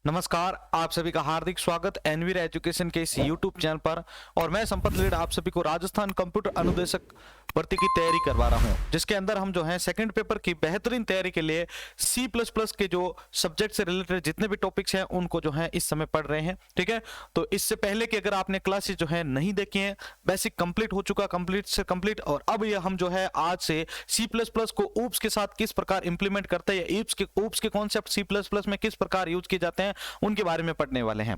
नमस्कार, आप सभी का हार्दिक स्वागत एनवीर एजुकेशन के इस यूट्यूब चैनल पर। और मैं संपत लीड आप सभी को राजस्थान कंप्यूटर अनुदेशक भर्ती की तैयारी करवा रहा हूं, जिसके अंदर हम जो है सेकंड पेपर की बेहतरीन तैयारी के लिए C++ के जो सब्जेक्ट से रिलेटेड जितने भी टॉपिक्स हैं उनको जो है इस समय पढ़ रहे हैं। ठीक है, तो इससे पहले कि अगर आपने क्लासेस जो है नहीं देखी हैं, बेसिक कंप्लीट हो चुका, कंप्लीट से कंप्लीट, और अब ये हम जो है आज से C++ को ऊप्स के साथ किस प्रकार इंप्लीमेंट करते हैं, ऊप्स के कॉन्सेप्ट C++ में किस प्रकार यूज किए जाते हैं उनके बारे में पढ़ने वाले हैं।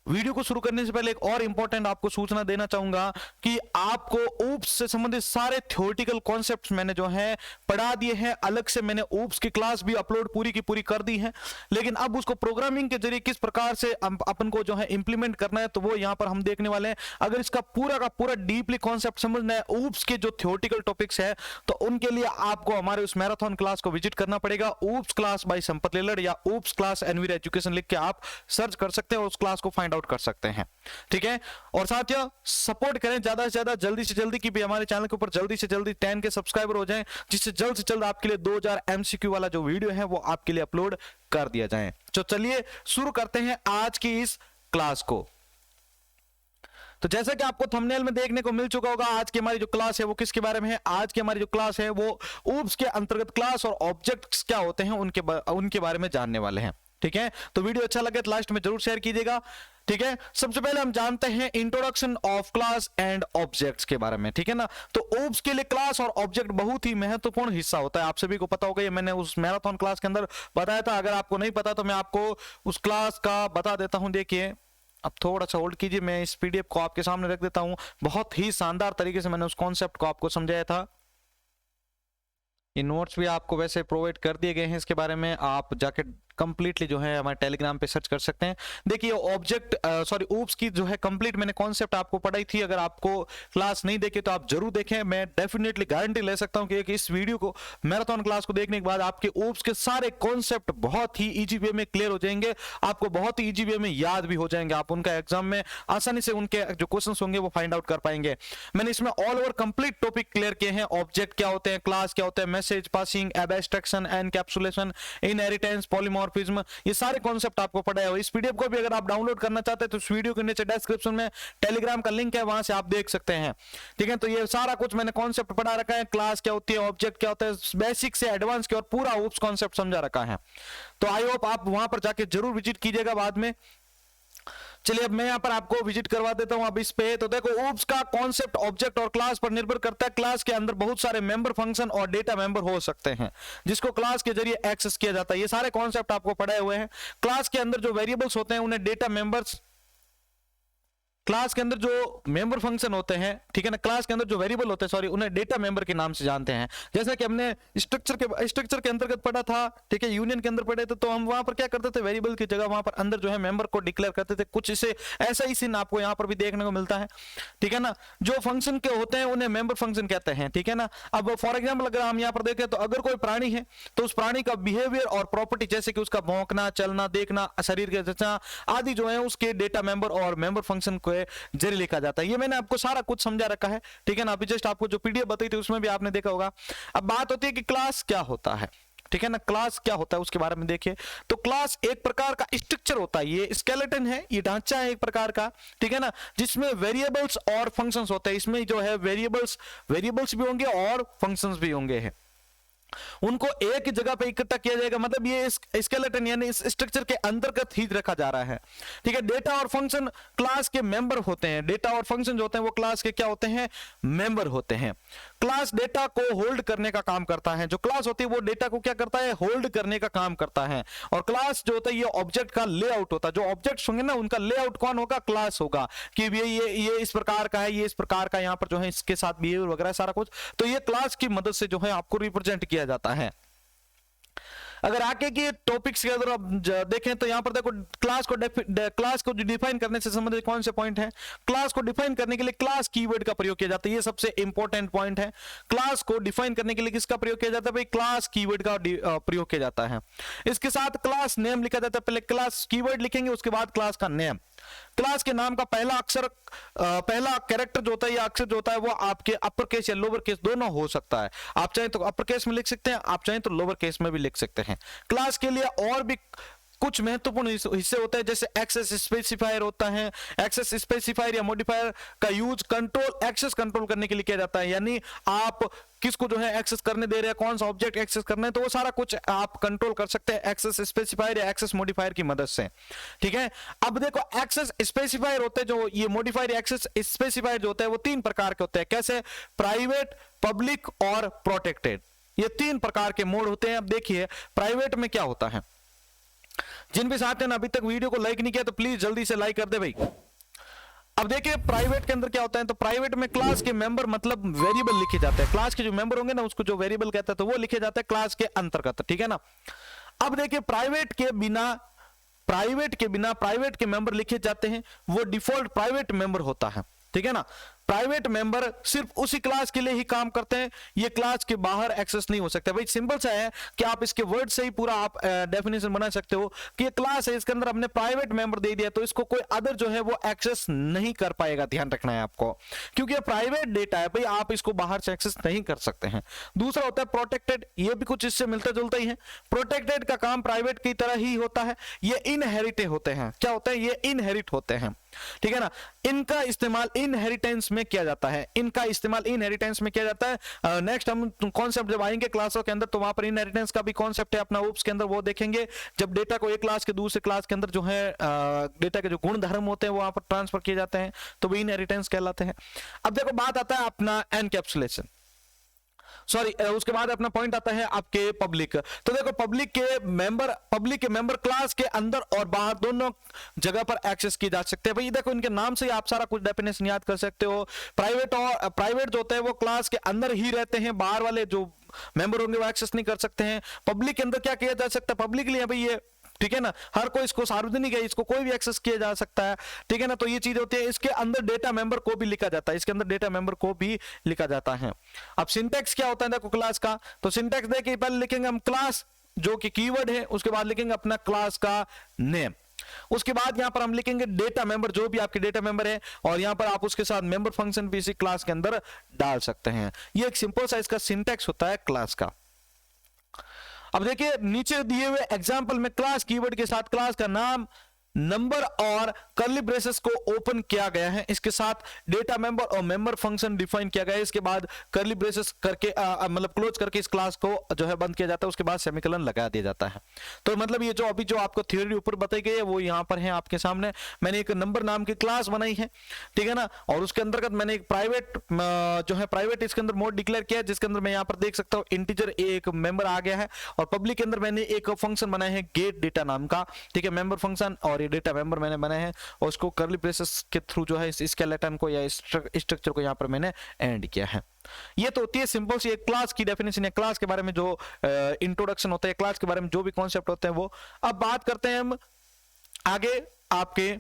वीडियो को शुरू करने से पहले एक और इंपॉर्टेंट आपको सूचना देना चाहूंगा कि आपको ऊप्स से संबंधित सारे थ्योरेटिकल कॉन्सेप्ट्स मैंने जो है पढ़ा दिए हैं। अलग से मैंने ऊप्स की क्लास भी अपलोड पूरी की पूरी कर दी है, लेकिन अब उसको प्रोग्रामिंग के जरिए किस प्रकार से अपन को जो है इंप्लीमेंट करना है तो वो यहां पर हम देखने वाले हैं। अगर इसका पूरा का पूरा डीपली कॉन्सेप्ट समझना है ऊप्स के जो थ्योरेटिकल टॉपिक्स है तो उनके लिए आपको हमारे उस मैराथन क्लास को विजिट करना पड़ेगा। ऊप्स क्लास बाय संपत लेलड़ या ऊप्स क्लास एनवीर एजुकेशन लिख के आप सर्च कर सकते हैं और उस क्लास को फाइंड आउट कर सकते हैं। ठीक है, और साथियों सपोर्ट करें ज्यादा से ज्यादा, जल्दी से जल्दी, कि भी हमारे चैनल के ऊपर जल्दी से जल्दी 10 के सब्सक्राइबर हो जाएं, जिससे जल्द से जल्द आपके लिए 2000 MCQ वाला जो वीडियो है वो आपके लिए अपलोड कर दिया जाए। तो चलिए शुरू करते हैं आज की इस क्लास को। तो जैसा कि आपको थंबनेल में देखने को मिल चुका होगा, आज की हमारी जो क्लास है वो किसके बारे में है। आज की हमारी जो क्लास है वो ऊप्स के अंतर्गत क्लास और ऑब्जेक्ट्स क्या होते हैं उनके बारे में जानने वाले हैं। ठीक है, तो वीडियो अच्छा लगे तो लास्ट में जरूर शेयर कीजिएगा। ठीक है, सबसे पहले हम जानते हैं introduction of class and objects के बारे में। ठीक है ना, तो ऊप्स के लिए क्लास और ऑब्जेक्ट बहुत ही महत्वपूर्ण हिस्सा होता है। आप सभी को पता होगा, ये मैंने उस मैराथन क्लास के अंदर बताया था। अगर आपको नहीं पता तो मैं आपको उस क्लास का बता देता हूं। देखिए, अब थोड़ा सा होल्ड कीजिए, मैं इस PDF को आपके सामने रख देता हूं। बहुत ही शानदार तरीके से मैंने उस कॉन्सेप्ट को आपको समझाया था। ये नोट्स भी आपको वैसे प्रोवाइड कर दिए गए हैं, इसके बारे में आप जाके कंप्लीटली जो है हमारे टेलीग्राम पे सर्च कर सकते हैं। देखिए ऊप्स की जो है कंप्लीट मैंने कॉन्सेप्ट आपको पढ़ाई थी। अगर आपको क्लास नहीं देखे तो आप जरूर देखें। मैं डेफिनेटली गारंटी ले सकता हूं कि इस वीडियो को, मैराथन क्लास को देखने के बाद आपके ऊप्स के सारे कॉन्सेप्ट बहुत ही इजी वे में क्लियर हो जाएंगे, आपको बहुत ही इजी वे में याद भी हो जाएंगे। आप उनका एग्जाम में आसानी से उनके जो क्वेश्चन होंगे वो फाइंड आउट कर पाएंगे। मैंने इसमें all over complete topic clear किए हैं। ऑब्जेक्ट क्या होते हैं, क्लास क्या होते हैं, message passing, abstraction, encapsulation, inheritance, polymorphism, ये सारे कॉन्सेप्ट आपको पढ़ाया हुआ। इस PDF को भी अगर आप डाउनलोड करना चाहते हैं तो इस वीडियो के नीचे डिस्क्रिप्शन में टेलीग्राम का लिंक है, वहां से आप देख सकते हैं। ठीक है, तो ये सारा कुछ मैंने कॉन्सेप्ट पढ़ा रखा है। क्लास क्या होती है, ऑब्जेक्ट क्या होता है, बेसिक से एडवांस की और पूरा ऊप्स कॉन्सेप्ट समझा रखा है। तो आई होप आप वहां पर जाके जरूर विजिट कीजिएगा बाद में। चलिए अब मैं यहां पर आपको विजिट करवा देता हूं अब इस पे। तो देखो, ऊप्स का कॉन्सेप्ट ऑब्जेक्ट और क्लास पर निर्भर करता है। क्लास के अंदर बहुत सारे मेंबर फंक्शन और डेटा मेंबर हो सकते हैं जिसको क्लास के जरिए एक्सेस किया जाता है। ये सारे कॉन्सेप्ट आपको पढ़ाए हुए हैं। क्लास के अंदर जो वेरिएबल्स होते हैं उन्हें डेटा मेंबर्स, क्लास के अंदर जो मेंबर फंक्शन होते हैं, ठीक है ना, क्लास के अंदर जो वेरिएबल होते हैं, सॉरी, उन्हें डेटा मेंबर के नाम से जानते हैं। जैसा कि हमने स्ट्रक्चर के अंतर्गत पढ़ा था, ठीक है, यूनियन के अंदर पढ़े थे, तो हम वहां पर क्या करते थे, वेरिएबल की जगह वहां पर अंदर जो है मेंबर को डिक्लेयर करते थे। कुछ इसे ऐसा ही सीन आपको यहाँ पर भी देखने को मिलता है। ठीक है ना, जो फंक्शन के होते हैं उन्हें मेंबर फंक्शन कहते हैं। ठीक है ना, अब फॉर एग्जाम्पल अगर हम यहाँ पर देखें तो अगर कोई प्राणी है तो उस प्राणी का बिहेवियर और प्रॉपर्टी, जैसे कि उसका भौंकना, चलना, देखना, शरीर के रचना आदि जो है उसके डेटा मेंबर और मेंबर फंक्शन को जरिए लिखा जाता है। ये मैंने आपको सारा कुछ समझा रखा है। ठीक है ना, अभी जस्ट आपको जो PDF बताई थी उसमें भी आपने देखा होगा। अब बात होती है कि क्लास क्या होता है। ठीक है ना, क्लास क्या होता है उसके बारे में देखिए। तो क्लास एक प्रकार का स्ट्रक्चर होता है, ये स्केलेटन है, ये ढांचा है एक प्रकार का। ठीक है ना, जिसमें वेरिएबल्स और फंक्शंस होते हैं। इसमें जो है वेरिएबल्स भी होंगे और फंक्शंस भी होंगे, उनको एक जगह पे इकट्ठा किया जाएगा। मतलब ये स्केलेटन यानी इस स्ट्रक्चर के अंतर्गत ही रखा जा रहा है। ठीक है, डेटा और फंक्शन क्लास के मेंबर होते हैं। डेटा और फंक्शन जो होते हैं वो क्लास के क्या होते हैं, मेंबर होते हैं। क्लास डेटा को होल्ड करने का काम करता है। जो क्लास होती है वो डेटा को क्या करता है, होल्ड करने का काम करता है। और क्लास जो होता है ये ऑब्जेक्ट का लेआउट होता है। जो ऑब्जेक्ट्स होंगे ना उनका लेआउट कौन होगा, क्लास होगा, कि ये इस प्रकार का है, ये इस प्रकार का, यहाँ पर जो है इसके साथ बिहेवियर वगैरह सारा कुछ, तो ये क्लास की मदद से जो है आपको रिप्रेजेंट किया जाता है। अगर आगे के टॉपिक्स के अगर आप देखें तो यहां पर देखो, क्लास को डिफाइन करने से संबंधित कौन से पॉइंट हैं। क्लास को डिफाइन करने के लिए क्लास कीवर्ड का प्रयोग किया जाता है। ये सबसे इंपॉर्टेंट पॉइंट है। क्लास को डिफाइन करने के लिए किसका प्रयोग किया जाता है, भाई क्लास कीवर्ड का प्रयोग किया जाता है। इसके साथ क्लास नेम लिखा जाता है। पहले क्लास कीवर्ड लिखेंगे, उसके बाद क्लास का नेम। क्लास के नाम का पहला कैरेक्टर जो होता है या अक्षर जो होता है वो आपके अपर केस या लोअर केस दोनों हो सकता है। आप चाहें तो अपर केस में लिख सकते हैं, आप चाहें तो लोअर केस में भी लिख सकते हैं। क्लास के लिए और भी कुछ महत्वपूर्ण हिस्से होते हैं, जैसे एक्सेस स्पेसिफायर होता है। एक्सेस स्पेसिफायर या मॉडिफायर का यूज कंट्रोल एक्सेस कंट्रोल करने के लिए किया जाता है, यानी आप किसको जो है एक्सेस करने दे रहे हैं, कौन सा ऑब्जेक्ट एक्सेस करना है, तो वो सारा कुछ आप कंट्रोल कर सकते हैं एक्सेस स्पेसिफायर या एक्सेस मॉडिफायर की मदद से। ठीक है, अब देखो एक्सेस स्पेसिफायर होते हैं, जो ये मॉडिफायर एक्सेस स्पेसिफायर जो होते हैं वो 3 प्रकार के होते हैं। कैसे? प्राइवेट, पब्लिक और प्रोटेक्टेड, ये 3 प्रकार के मोड होते हैं। अब देखिए प्राइवेट में क्या होता है। जिन भी साथियों ने अभी तक वीडियो को लाइक नहीं किया तो प्लीज जल्दी से लाइक कर दे भाई। अब देखिए प्राइवेट के अंदर क्या होता है, तो प्राइवेट में क्लास के मेंबर मतलब वेरिएबल लिखे जाते हैं। क्लास के जो मेंबर होंगे ना उसको जो वेरिएबल कहते हैं तो वो लिखे जाते हैं क्लास के अंतर्गत। ठीक है ना। अब देखिए प्राइवेट के बिना प्राइवेट के मेंबर लिखे जाते हैं, वो डिफॉल्ट प्राइवेट मेंबर होता है। ठीक है ना। प्राइवेट मेंबर सिर्फ उसी क्लास के लिए ही काम करते हैं, ये क्लास के बाहर एक्सेस नहीं हो सकते। भाई सिंपल सा है कि आप इसके वर्ड से ही पूरा आप डेफिनेशन बना सकते हो कि ये क्लास है, इसके अंदर हमने प्राइवेट मेंबर दे दिया तो इसको कोई अदर जो है वो एक्सेस नहीं कर पाएगा। ध्यान रखना है आपको, क्योंकि ये प्राइवेट डेटा है भाई, आप इसको बाहर से एक्सेस नहीं कर सकते हैं। दूसरा होता है प्रोटेक्टेड, ये भी कुछ इससे मिलता जुलता ही है। प्रोटेक्टेड का काम प्राइवेट की तरह ही होता है, ये इनहेरिटेड होते हैं। क्या होता है? ये इनहेरिट होते हैं। ठीक है ना। इनका इस्तेमाल इनहेरिटेंस में किया जाता है, इनका इस्तेमाल इनहेरिटेंस में किया जाता है। नेक्स्ट हम कॉन्सेप्ट जब आएंगे क्लासों के अंदर तो वहां पर इनहेरिटेंस का भी कॉन्सेप्ट है अपना ओप्स के अंदर, वो देखेंगे। जब डेटा को एक क्लास के दूसरे क्लास के अंदर जो है डेटा के जो गुण धर्म होते हैं वो वहां पर ट्रांसफर किए जाते हैं, तो वो इनहेरिटेंस कहलाते हैं। अब देखो बात आता है अपना एनकैप्सुलेशन, सॉरी उसके बाद अपना पॉइंट आता है आपके पब्लिक। तो देखो पब्लिक के मेंबर क्लास के अंदर और बाहर दोनों जगह पर एक्सेस किए जा सकते हैं। भाई देखो इनके नाम से ही आप सारा कुछ डेफिनेशन याद कर सकते हो। प्राइवेट जो होते हैं वो क्लास के अंदर ही रहते हैं, बाहर वाले जो मेंबर होंगे वो एक्सेस नहीं कर सकते हैं। पब्लिक के अंदर क्या किया जा सकता है? पब्लिक लिए भाई ये, ठीक है ना, हर कोई इसको सार्वजनिक है, इसको कोई भी एक्सेस किया जा सकता है। ठीक है ना। तो ये चीज होती है। इसके अंदर डेटा मेंबर को भी लिखा जाता है, इसके अंदर डेटा मेंबर को भी लिखा जाता है। अब सिंटैक्स क्या होता है देखो क्लास का, तो सिंटैक्स देखिए पहले लिखेंगे हम क्लास जो कि कीवर्ड है, उसके बाद लिखेंगे अपना क्लास का नेम, उसके बाद यहां पर हम लिखेंगे डेटा मेंबर जो भी आपके डेटा मेंबर है, और यहां पर आप उसके साथ मेंबर फंक्शन भी इसी क्लास के अंदर डाल सकते हैं। ये एक सिंपल सा इसका सिंटैक्स होता है क्लास का। अब देखिए नीचे दिए हुए एग्जाम्पल में क्लास कीवर्ड के साथ क्लास का नाम, नंबर और कर्ली ब्रेसेस को ओपन किया गया है, इसके साथ डेटा मेंबर और मेंबर फंक्शन डिफाइन किया गया है, इसके बाद कर्ली ब्रेसेस करके मतलब क्लोज करके इस क्लास को जो है बंद किया जाता है, उसके बाद सेमीकोलन लगा दिया जाता है। तो मतलब ये जो अभी जो आपको थ्योरी ऊपर बताई गई है वो यहाँ पर है आपके सामने। मैंने एक नंबर नाम की क्लास बनाई है, ठीक है ना, और उसके अंतर्गत मैंने एक प्राइवेट जो है प्राइवेट इसके अंदर मोड डिक्लेयर किया है, जिसके अंदर मैं यहाँ पर देख सकता हूँ इंटीजर एक मेंबर आ गया है, और पब्लिक के अंदर मैंने एक फंक्शन बनाया है गेट डेटा नाम का, ठीक है, मेंबर फंक्शन, और डेटा मेंबर मैंने बनाए हैं, और उसको कर्ली ब्रेसेस के थ्रू जो है इस स्केलेटन को या स्ट्रक्चर को यहां पर मैंने एंड किया है। ये तो होती है सिंपल सी एक क्लास की डेफिनेशन है, क्लास के बारे में जो इंट्रोडक्शन होता है, क्लास के बारे में जो भी कॉन्सेप्ट होते हैं वो। अब बात करते हैं हम आगे आपके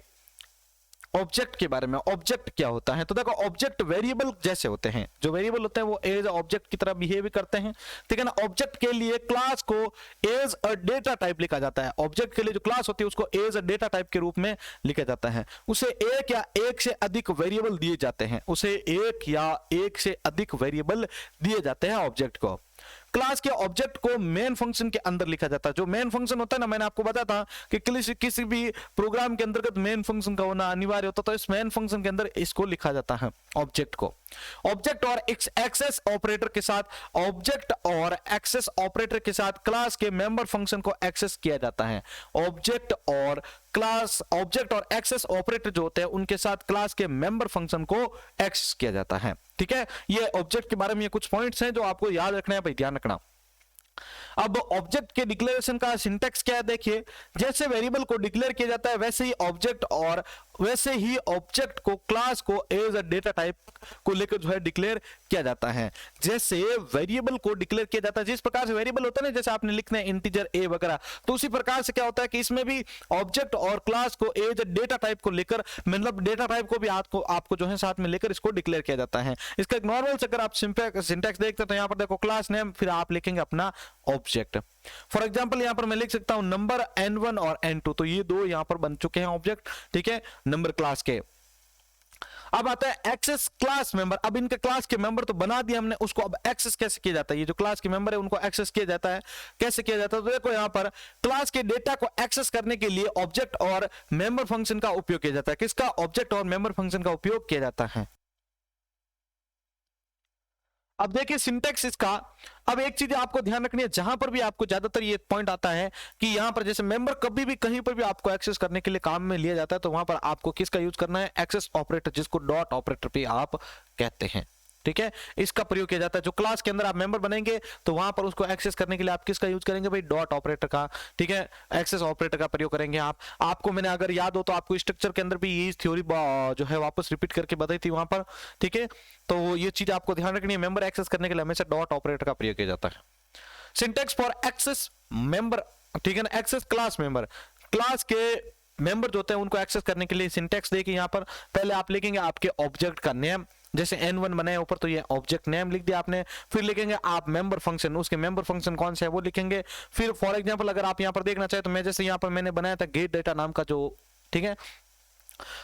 ऑब्जेक्ट के बारे में। ऑब्जेक्ट क्या होता है? तो देखो ऑब्जेक्ट वेरिएबल जैसे होते हैं, जो वेरिएबल होते हैं वो एज ऑब्जेक्ट की तरह बिहेव करते हैं, ठीक है ना। ऑब्जेक्ट के लिए क्लास को एज अ डेटा टाइप लिखा जाता है, ऑब्जेक्ट के लिए जो क्लास होती है उसको एज अ डेटा टाइप के रूप में लिखा जाता है। उसे एक या एक से अधिक वेरिएबल दिए जाते हैं, उसे एक या एक से अधिक वेरिएबल दिए जाते हैं ऑब्जेक्ट को। क्लास के ऑब्जेक्ट को मेन फंक्शन के अंदर लिखा जाता है। जो मेन फंक्शन होता है ना, मैंने आपको बताया था कि किसी भी प्रोग्राम के अंतर्गत मेन फंक्शन का होना अनिवार्य होता है, तो इस मेन फंक्शन के अंदर इसको लिखा जाता है ऑब्जेक्ट को। ऑब्जेक्ट और एक्सेस ऑपरेटर के साथ क्लास के मेंबर फंक्शन को एक्सेस किया जाता है। ऑब्जेक्ट और एक्सेस ऑपरेटर जो होते हैं उनके साथ क्लास के मेंबर फंक्शन को एक्सेस किया जाता है, ठीक है। ये ऑब्जेक्ट के बारे में ये कुछ पॉइंट्स हैं जो आपको याद रखना है भाई, ध्यान रखना। अब ऑब्जेक्ट के डिक्लेरेशन का सिंटैक्स क्या है देखिए, जैसे वेरिएबल को डिक्लेयर किया जाता है वैसे ही ऑब्जेक्ट को क्लास को एज अ डेटा टाइप को लेकर जो है डिक्लेयर किया जाता है। जैसे वेरिएबल को डिक्लेयर किया जाता है, जिस प्रकार से वेरिएबल होता है ना, जैसे आपने लिखना है इंटीजर ए वगैरह, तो उसी प्रकार से क्या होता है कि इसमें भी ऑब्जेक्ट और क्लास को एज अ डेटा टाइप को लेकर, मतलब डेटा टाइप को भी आपको जो है साथ में लेकर इसको डिक्लेयर किया जाता है। इसका एक नॉर्मल से अगर आप सिंटैक्स देखते हैं तो यहां पर देखो क्लास नेम, फिर आप लिखेंगे अपना ऑब्जेक्ट। फॉर एग्जांपल यहां पर मैं लिख सकता हूं नंबर n1 और n2, तो ये दो यहां पर बन चुके हैं ऑब्जेक्ट, ठीक है, नंबर क्लास के। अब आता है एक्सेस क्लास मेंबर। अब इनके क्लास के मेंबर तो बना दिया हमने, उसको अब एक्सेस कैसे किया जाता है? ये जो क्लास के मेंबर है उनको एक्सेस किया जाता है, कैसे किया जाता है? तो देखो यहां पर क्लास के डेटा को एक्सेस करने के लिए ऑब्जेक्ट और मेंबर फंक्शन का उपयोग किया जाता है। किसका? ऑब्जेक्ट और मेंबर फंक्शन का उपयोग किया जाता है। अब देखिए सिंटेक्स इसका। अब एक चीज आपको ध्यान रखनी है, जहां पर भी आपको ज्यादातर ये पॉइंट आता है कि यहां पर जैसे मेंबर कभी भी कहीं पर भी आपको एक्सेस करने के लिए काम में लिया जाता है, तो वहां पर आपको किसका यूज करना है? एक्सेस ऑपरेटर, जिसको डॉट ऑपरेटर भी आप कहते हैं। ठीक है, इसका प्रयोग किया जाता है। जो क्लास के अंदर आप मेंबर बनेंगे तो वहां पर उसको एक्सेस करने के लिए आप किसका यूज करेंगे भाई? डॉट ऑपरेटर का। ठीक है, एक्सेस ऑपरेटर का प्रयोग करेंगे आप। आपको मैंने अगर याद हो तो आपको स्ट्रक्चर के अंदर भी ये थ्योरी जो है वापस रिपीट करके बताई थी वहां पर। ठीक है, तो ये चीज आपको ध्यान रखनी है, मेंबर एक्सेस करने के लिए हमेशा डॉट ऑपरेटर का प्रयोग किया जाता है। सिंटेक्स फॉर एक्सेस मेंबर, ठीक है ना, एक्सेस क्लास मेंबर। क्लास के मेंबर जो होते हैं उनको एक्सेस करने के लिए सिंटेक्स देखिए यहां पर। पहले आप लिखेंगे आपके ऑब्जेक्ट का नेम, जैसे n1 बनाए ऊपर तो ये ऑब्जेक्ट नेम लिख दिया आपने। फिर लिखेंगे आप मेंबर फंक्शन, उसके मेंबर फंक्शन कौन से है वो लिखेंगे। फिर फॉर एग्जांपल अगर आप यहां पर देखना चाहे तो मैं जैसे यहां पर मैंने बनाया था गेट डेटा नाम का जो, ठीक है,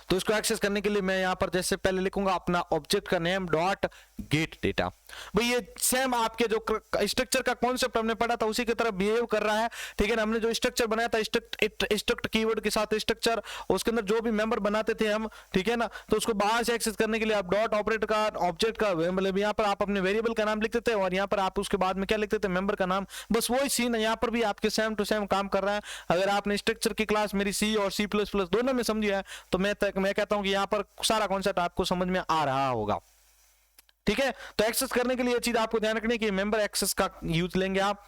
तो इसको एक्सेस करने के लिए मैं यहां पर जैसे पहले लिखूंगा अपना ऑब्जेक्ट का नेम डॉट गेट डेटा। भाई ये सेम आपके जो स्ट्रक्चर का कॉन्सेप्ट हमने पढ़ा था उसी की तरह बिहेव कर रहा है। ठीक है ना, हमने जो स्ट्रक्चर बनाया था स्ट्रक्ट कीवर्ड के साथ स्ट्रक्चर, उसके अंदर जो भी मेंबर बनाते थे हम, ठीक है ना, तो उसको बाहर से एक्सेस करने के लिए आप डॉट ऑपरेटर का ऑब्जेक्ट का मतलब यहां पर आप अपने वेरिएबल का नाम लिखते थे और यहां पर आप उसके बाद में क्या लिखते थे? मेंबर का नाम। बस वही सीन है, यहां पर भी आपके सेम टू सेम काम कर रहा है। अगर आपने स्ट्रक्चर की क्लास मेरी सी और C++ दोनों में समझी है तो मैं कहता हूं कि यहां पर सारा कॉन्सेप्ट आपको समझ में आ रहा होगा। ठीक है, तो एक्सेस करने के लिए ये चीज आपको ध्यान रखनी है कि मेंबर एक्सेस का यूज लेंगे आप,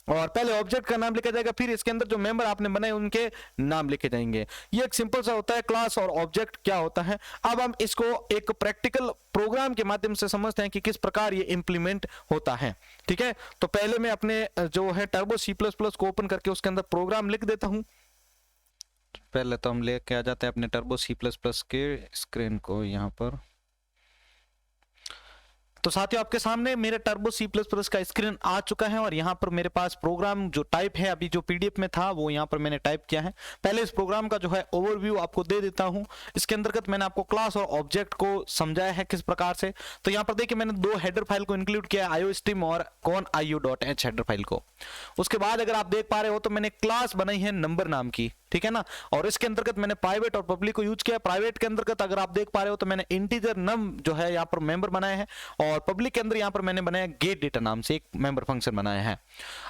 और पहले ऑब्जेक्ट का नाम लिखा जाएगा, फिर इसके अंदर जो मेंबर आपने बनाए उनके नाम लिखे जाएंगे। ये एक सिंपल सा होता है क्लास और ऑब्जेक्ट क्या होता है। अब हम इसको एक प्रैक्टिकल प्रोग्राम के माध्यम से समझते हैं कि किस प्रकार ये इंप्लीमेंट होता है। ठीक है, तो पहले मैं अपने जो है टर्बो C++ को ओपन करके उसके अंदर प्रोग्राम लिख देता हूं। पहले तो हम लेके आ जाते हैं अपने टर्बो C++ के स्क्रीन को यहां पर। तो साथियों आपके सामने मेरे टर्बो C++ का स्क्रीन आ चुका है और यहाँ पर मेरे पास प्रोग्राम जो टाइप है अभी जो PDF में था वो यहाँ पर मैंने टाइप किया है। पहले इस प्रोग्राम का जो है ओवरव्यू आपको दे देता हूँ। इसके अंतर्गत मैंने आपको क्लास और ऑब्जेक्ट को समझाया है किस प्रकार से। तो यहाँ पर देखिए मैंने दो हेडर फाइल को इंक्लूड किया है, iostream और conio.h हेडर फाइल को। उसके बाद अगर आप देख पा रहे हो तो मैंने क्लास बनाई है नंबर नाम की, ठीक है ना, और इसके अंतर्गत मैंने प्राइवेट और पब्लिक को यूज किया। प्राइवेट के अंतर्गत अगर आप देख पा रहे हो तो मैंने इंटीजर नम जो है यहाँ पर मेंबर बनाए हैं, और पब्लिक के अंदर यहाँ पर मैंने बनाया गेट डेटा नाम से एक मेंबर फंक्शन बनाया है।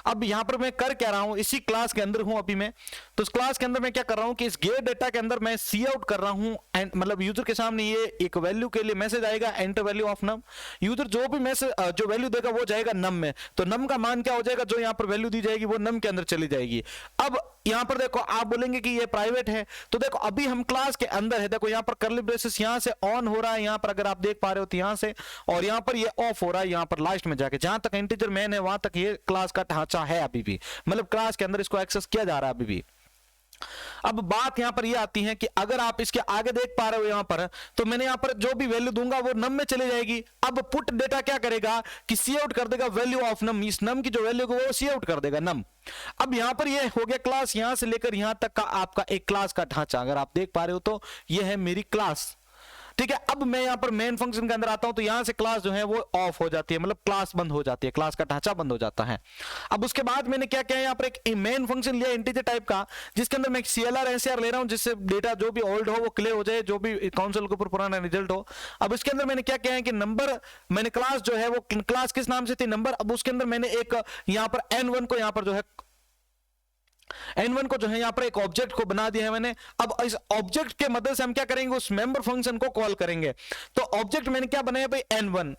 अब यहाँ पर मैं कर क्या रहा हूँ, इसी क्लास के अंदर हूँ अभी मैं, तो इस क्लास के अंदर मैं क्या कर रहा हूँ कि इस गेट डेटा के अंदर मैं सी आउट कर रहा हूँ, मतलब यूजर के सामने ये एक वैल्यू के लिए मैसेज आएगा, enter value of num. User जो भी मैसेज जो वैल्यू देगा वो जाएगा नम में, तो नम का मान क्या हो जाएगा, जो यहाँ पर वैल्यू दी जाएगी वो नम के अंदर चली जाएगी। अब यहाँ पर देखो आप बोलेंगे कि ये प्राइवेट है, तो देखो अभी हम क्लास के अंदर है, देखो यहाँ पर कर्ली ब्रेसेस यहाँ से ऑन हो रहा है, यहाँ पर अगर आप देख पा रहे हो तो यहाँ से, और यहाँ पर ये ऑफ हो रहा है यहाँ पर लास्ट में जाके, जहां तक इंटीजर मैन है वहां तक ये क्लास का ढांचा है अभी भी, मतलब क्लास के अंदर इसको एक्सेस किया जा रहा है अभी भी। अब बात यहां पर ये आती है कि अगर आप इसके आगे देख पा रहे हो यहां पर, तो मैंने यहां पर जो भी वैल्यू दूंगा वो नम में चली जाएगी। अब पुट डेटा क्या करेगा कि सी आउट कर देगा वैल्यू ऑफ नम, इस नम की जो वैल्यू को वो सी आउट कर देगा नम। अब यहां पर ये हो गया क्लास, यहां से लेकर यहां तक का आपका एक क्लास का ढांचा, अगर आप देख पा रहे हो तो ये है मेरी क्लास, ठीक है। अब मैं यहां पर मेन फंक्शन के अंदर आता हूं तो यहां से क्लास जो है वो ऑफ हो जाती है, मतलब क्लास बंद हो जाती है, क्लास का ढांचा बंद हो जाता है। अब उसके बाद मैंने क्या किया, यहां पर एक मेन फंक्शन लिया इंटीजर टाइप का, जिसके अंदर मैं CLR SCR ले रहा हूं, जिससे डेटा जो भी ओल्ड हो वो क्लियर हो जाए, जो भी काउंसिल के ऊपर पुराना रिजल्ट हो। अब इसके अंदर मैंने क्या किया है कि नंबर, मैंने क्लास जो है वो क्लास किस नाम से थी, नंबर। अब उसके अंदर मैंने एक यहां पर N1 को यहां पर जो है N1 को जो है यहां पर एक ऑब्जेक्ट को बना दिया है मैंने। अब इस ऑब्जेक्ट के मदद से हम क्या करेंगे, उस मेंबर फंक्शन को कॉल करेंगे। तो ऑब्जेक्ट मैंने क्या बनाया भाई, N1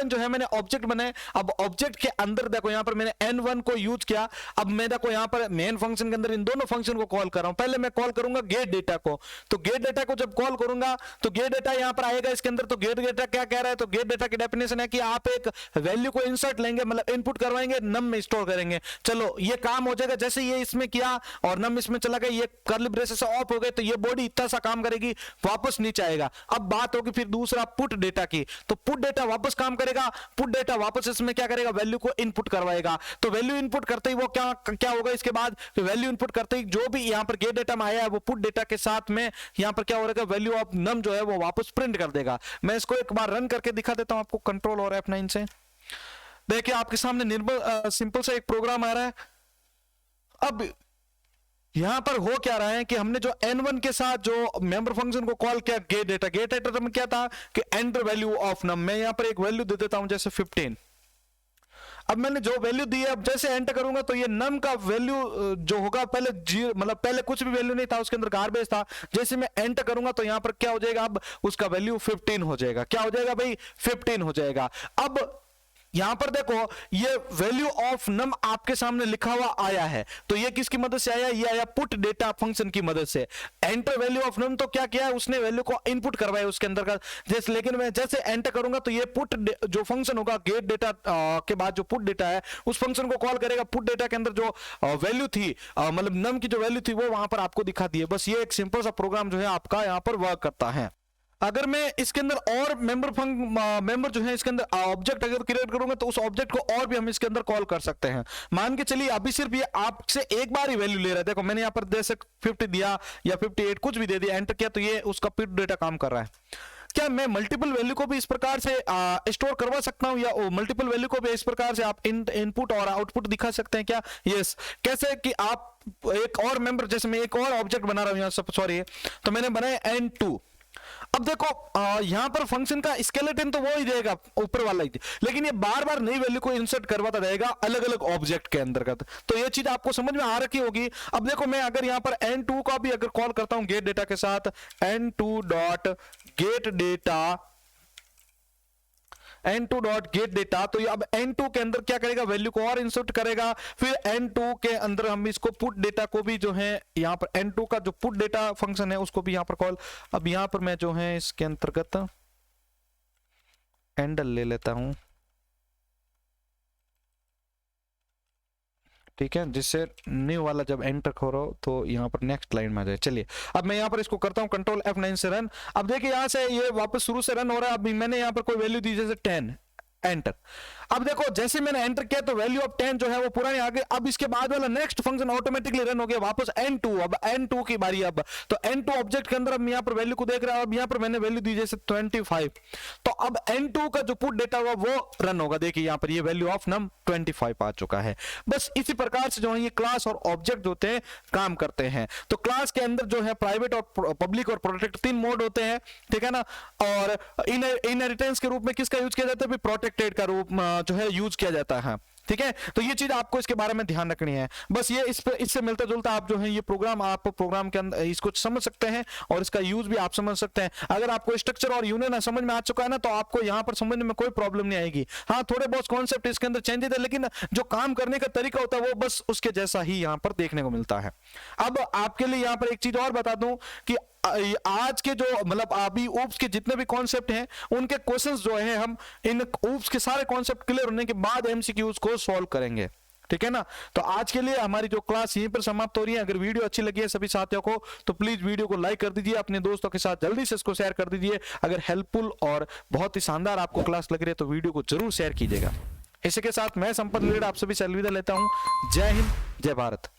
जो है मैंने ऑब्जेक्ट बनाया। अब ऑब्जेक्ट के अंदर देखो यहां पर मैंने N1 को यूज किया। अब मैं देखो यहां पर मेन फंक्शन के अंदर इन दोनों फंक्शन को कॉल कर रहा हूं। पहले मैं कॉल करूंगा गेट डेटा को, तो गेट डेटा को जब कॉल करूंगा तो गेट डेटा यहां पर आएगा इसके अंदर। तो गेट डेटा क्या कह रहा है, तो गेट डेटा की डेफिनेशन है कि आप एक वैल्यू को इंसर्ट लेंगे, मतलब इनपुट करवाएंगे, नम में स्टोर करेंगे। चलो ये काम हो जाएगा। जैसे ये इसमें किया और नम इसमें चला गया, ये कर्ली ब्रेसेस ऑफ हो गए, तो ये बॉडी इतना सा काम करेगी, वापस नीचे आएगा। अब बात होगी फिर दूसरा पुट डेटा की, तो पुट डेटा वापस काम करेगा, पुट डेटा वापस इसमें क्या करेगा, वैल्यू को इनपुट करवाएगा। तो वैल्यू इनपुट करते ही वो क्या होगा इसके बाद, वैल्यू इनपुट करते ही जो भी यहां पर गेट डेटा में आया है वो पुट डेटा के साथ में यहां पर क्या हो रहा है, वैल्यू ऑफ नम जो है वो वापस प्रिंट कर देगा। मैं इसको एक बार रन करके दिखा देता हूं आपको कंट्रोल और F9 से। देखिए आपके सामने निर्मल सिंपल सा एक प्रोग्राम आ रहा है। अब यहां पर हो क्या रहा है कि हमने जो n1 के साथ जो मेंबर फंक्शन को कॉल किया गेट डेटा में क्या था कि एंटर वैल्यू ऑफ नम। मैं यहां पर एक वैल्यू दे देता हूं जैसे 15। अब मैंने जो वैल्यू दी है, अब जैसे एंटर करूंगा तो ये नम का वैल्यू जो होगा, पहले जीरो मतलब पहले कुछ भी वैल्यू नहीं था, उसके अंदर गार्बेज था। जैसे मैं एंटर करूंगा तो यहां पर क्या हो जाएगा, अब उसका वैल्यू 15 हो जाएगा। क्या हो जाएगा भाई, 15 हो जाएगा। अब यहां पर देखो ये वैल्यू ऑफ नम आपके सामने लिखा हुआ आया है, तो ये किसकी मदद से आया, ये आया पुट डेटा फंक्शन की मदद से। एंटर वैल्यू ऑफ नम तो क्या किया है, उसने वैल्यू को इनपुट करवाया उसके अंदर का जैसे, लेकिन मैं जैसे एंटर करूंगा तो ये पुट जो फंक्शन होगा गेट डेटा के बाद जो पुट डेटा है उस फंक्शन को कॉल करेगा। पुट डेटा के अंदर जो वैल्यू थी मतलब नम की जो वैल्यू थी वो वहां पर आपको दिखा दी है। बस ये एक सिंपल सा प्रोग्राम जो है आपका यहां पर वर्क करता है। अगर मैं इसके अंदर और मेंबर जो है इसके अंदर ऑब्जेक्ट अगर क्रिएट करूंगा तो उस ऑब्जेक्ट को और भी हम इसके अंदर कॉल कर सकते हैं। मान के चलिए अभी सिर्फ ये आपसे एक बार ही वैल्यू ले रहा है। देखो मैंने यहां पर जैसे 50 दिया या 58 कुछ भी दे दिया, एंटर किया तो ये उसका पुट डेटा काम कर रहा है। क्या मैं मल्टीपल वैल्यू को भी इस प्रकार से स्टोर करवा सकता हूं, या मल्टीपल वैल्यू को भी इस प्रकार से आप इनपुट और आउटपुट दिखा सकते हैं क्या? यस। कैसे कि आप एक और मेंबर, जैसे मैं एक और ऑब्जेक्ट बना रहा हूं यहां, सॉरी तो मैंने बनाया n2। अब देखो यहां पर फंक्शन का स्केलेटन तो वो ही देगा ऊपर वाला ही, लेकिन ये बार बार नई वैल्यू को इंसर्ट करवाता रहेगा अलग अलग ऑब्जेक्ट के अंतर्गत। तो ये चीज आपको समझ में आ रखी होगी। अब देखो मैं अगर यहां पर n2 का भी अगर कॉल करता हूं गेट डेटा के साथ, n2 डॉट गेट डेटा, तो ये अब n2 के अंदर क्या करेगा, वैल्यू को और इंसर्ट करेगा। फिर n2 के अंदर हम इसको पुट डेटा को भी जो है यहां पर n2 का जो पुट डेटा फंक्शन है उसको भी यहां पर कॉल। अब यहां पर मैं जो है इसके अंतर्गत एंडल ले लेता हूं, ठीक है, जिससे न्यू वाला जब एंटर करो तो यहाँ पर नेक्स्ट लाइन में आ जाए। चलिए अब मैं यहाँ पर इसको करता हूँ कंट्रोल F9 से रन। अब देखिए यहाँ से ये वापस शुरू से रन हो रहा है। अभी मैंने यहाँ पर कोई वैल्यू दी जैसे 10, एंटर। अब देखो जैसे मैंने एंटर किया तो वैल्यू ऑफ 10 जो है वो पुरानी आ गई। अब इसके बाद वाला नेक्स्ट फंक्शन ऑटोमेटिकली रन हो गया वापस n2। अब n2 की बारी, अब तो n2 ऑब्जेक्ट के अंदर हम यहाँ पर वैल्यू को देख रहे हैं। अब यहाँ पर मैंने वैल्यू दी जैसे 25, तो अब n2 का जो पुट डेटा हुआ वो रन होगा। देखिए यहाँ पर ये वैल्यू ऑफ नम 25 आ चुका है। बस इसी प्रकार से जो है ये क्लास और ऑब्जेक्ट होते हैं काम करते हैं। तो क्लास के अंदर जो है प्राइवेट और पब्लिक और प्रोटेक्ट 3 मोड होते हैं, ठीक है ना। और इनहेरिटेंस के रूप में किसका यूज किया जाता है, प्रोटेक्टेड का रूप जो है यूज किया जाता है, ठीक है। तो ये चीज आपको इसके बारे में ध्यान रखनी है। बस ये इससे मिलता जुलता आप जो है ये प्रोग्राम के अंदर इसको समझ सकते हैं और इसका यूज भी आप समझ सकते हैं। अगर आपको स्ट्रक्चर और यूनियन समझ में आ चुका है ना तो आपको यहां पर समझने में कोई प्रॉब्लम नहीं आएगी। हाँ थोड़े बहुत कॉन्सेप्ट इसके अंदर चेंजेस है, लेकिन जो काम करने का तरीका होता है वो बस उसके जैसा ही यहां पर देखने को मिलता है। अब आपके लिए यहां पर एक चीज और बता दूं कि आज के जो मतलब अभी ऊप्स के जितने भी कॉन्सेप्ट हैं उनके क्वेश्चंस जो है हम इन ऊप्स के सारे कॉन्सेप्ट क्लियर होने के बाद एमसीक्यूज को सॉल्व करेंगे, ठीक है ना। तो आज के लिए हमारी जो क्लास यहीं पर समाप्त हो रही है। अगर वीडियो अच्छी लगी है सभी साथियों को तो प्लीज वीडियो को लाइक कर दीजिए, अपने दोस्तों के साथ जल्दी से इसको शेयर कर दीजिए। अगर हेल्पफुल और बहुत ही शानदार आपको क्लास लग रही है तो वीडियो को जरूर शेयर कीजिएगा। इसी के साथ मैं संपत लीड आप सभी से अलविदा लेता हूं। जय हिंद, जय भारत।